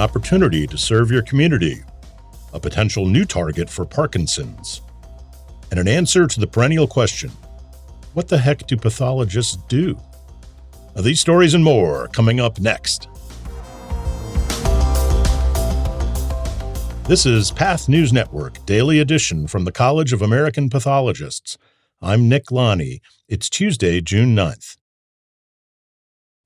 opportunity to serve your community, a potential new target for Parkinson's, and an answer to the perennial question, what the heck do pathologists do? Now, these stories and more coming up next. This is Path News Network, Daily Edition from the College of American Pathologists. I'm Nick Lonnie. It's Tuesday, June 9th.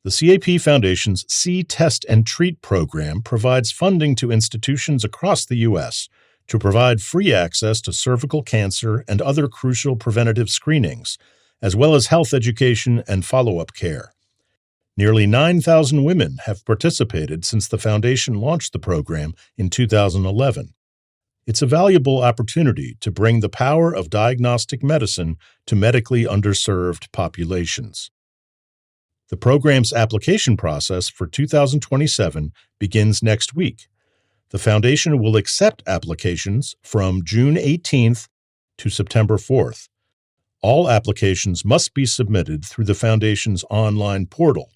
The CAP Foundation's See, Test, and Treat program provides funding to institutions across the U.S. to provide free access to cervical cancer and other crucial preventative screenings, as well as health education and follow-up care. Nearly 9,000 women have participated since the foundation launched the program in 2011. It's a valuable opportunity to bring the power of diagnostic medicine to medically underserved populations. The program's application process for 2027 begins next week. The foundation will accept applications from June 18th to September 4th. All applications must be submitted through the foundation's online portal.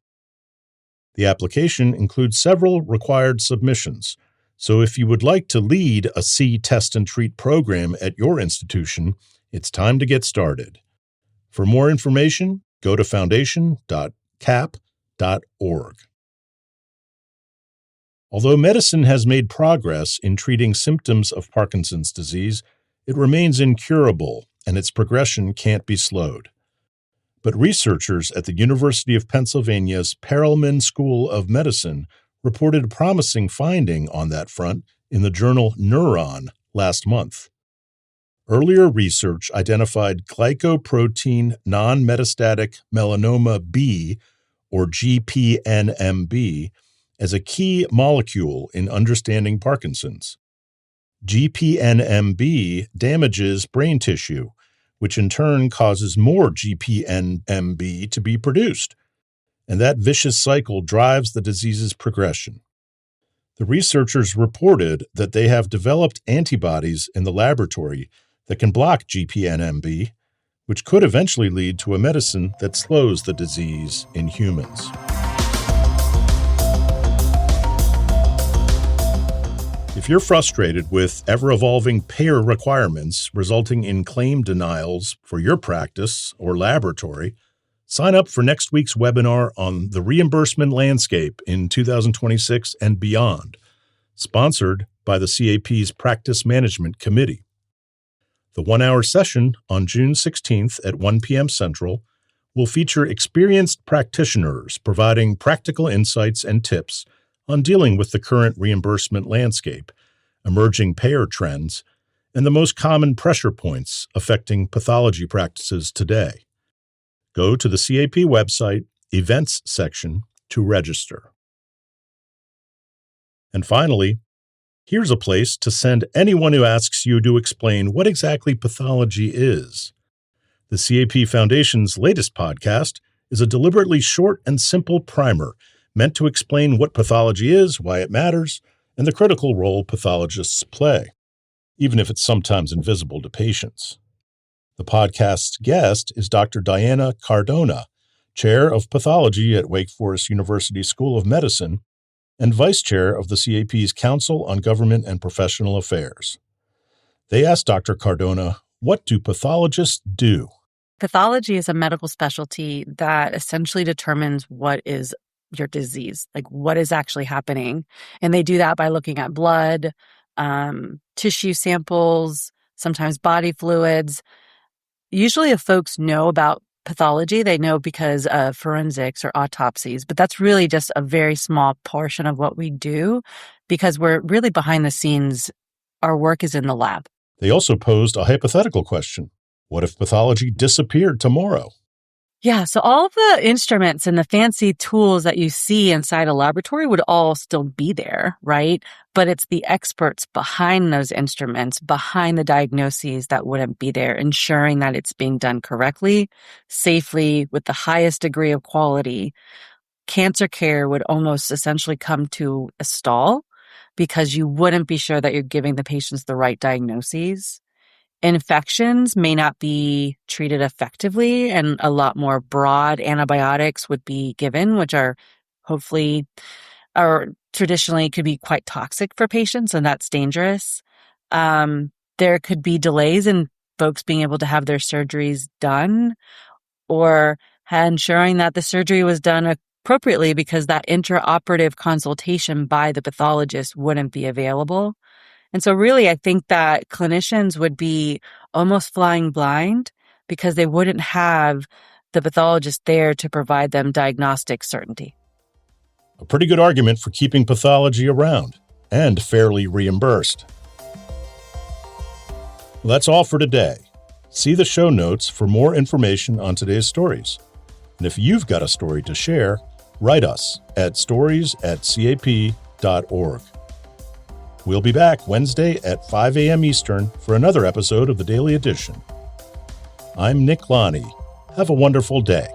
The application includes several required submissions, so if you would like to lead a See, Test, and Treat program at your institution, it's time to get started. For more information, go to foundation.cap.org. Although medicine has made progress in treating symptoms of Parkinson's disease, it remains incurable and its progression can't be slowed. But researchers at the University of Pennsylvania's Perelman School of Medicine reported a promising finding on that front in the journal Neuron last month. Earlier research identified glycoprotein non-metastatic melanoma B, or GPNMB, as a key molecule in understanding Parkinson's. GPNMB damages brain tissue, which in turn causes more GPNMB to be produced, and that vicious cycle drives the disease's progression. The researchers reported that they have developed antibodies in the laboratory that can block GPNMB, which could eventually lead to a medicine that slows the disease in humans. If you're frustrated with ever-evolving payer requirements resulting in claim denials for your practice or laboratory, sign up for next week's webinar on the reimbursement landscape in 2026 and beyond, sponsored by the CAP's Practice Management Committee. The one-hour session on June 16th at 1 p.m. Central will feature experienced practitioners providing practical insights and tips on dealing with the current reimbursement landscape, emerging payer trends, and the most common pressure points affecting pathology practices today. Go to the CAP website, Events section, to register. And finally, here's a place to send anyone who asks you to explain what exactly pathology is. The CAP Foundation's latest podcast is a deliberately short and simple primer meant to explain what pathology is, why it matters, and the critical role pathologists play, even if it's sometimes invisible to patients. The podcast's guest is Dr. Diana Cardona, Chair of Pathology at Wake Forest University School of Medicine and Vice Chair of the CAP's Council on Government and Professional Affairs. They asked Dr. Cardona, what do pathologists do? Pathology is a medical specialty that essentially determines what is your disease, like what is actually happening. And they do that by looking at blood, tissue samples, sometimes body fluids. Usually if folks know about pathology, they know because of forensics or autopsies, but that's really just a very small portion of what we do because we're really behind the scenes. Our work is in the lab. They also posed a hypothetical question. What if pathology disappeared tomorrow? Yeah, so all of the instruments and the fancy tools that you see inside a laboratory would all still be there, right? But it's the experts behind those instruments, behind the diagnoses that wouldn't be there, ensuring that it's being done correctly, safely, with the highest degree of quality. Cancer care would almost essentially come to a stall because you wouldn't be sure that you're giving the patients the right diagnoses. Infections may not be treated effectively, and a lot more broad antibiotics would be given, which are hopefully or traditionally could be quite toxic for patients, and that's dangerous. There could be delays in folks being able to have their surgeries done, or ensuring that the surgery was done appropriately because that intraoperative consultation by the pathologist wouldn't be available. And so really, I think that clinicians would be almost flying blind because they wouldn't have the pathologist there to provide them diagnostic certainty. A pretty good argument for keeping pathology around and fairly reimbursed. Well, that's all for today. See the show notes for more information on today's stories. And if you've got a story to share, write us at stories@cap.org. We'll be back Wednesday at 5 a.m. Eastern for another episode of the Daily Edition. I'm Nick Lonnie. Have a wonderful day.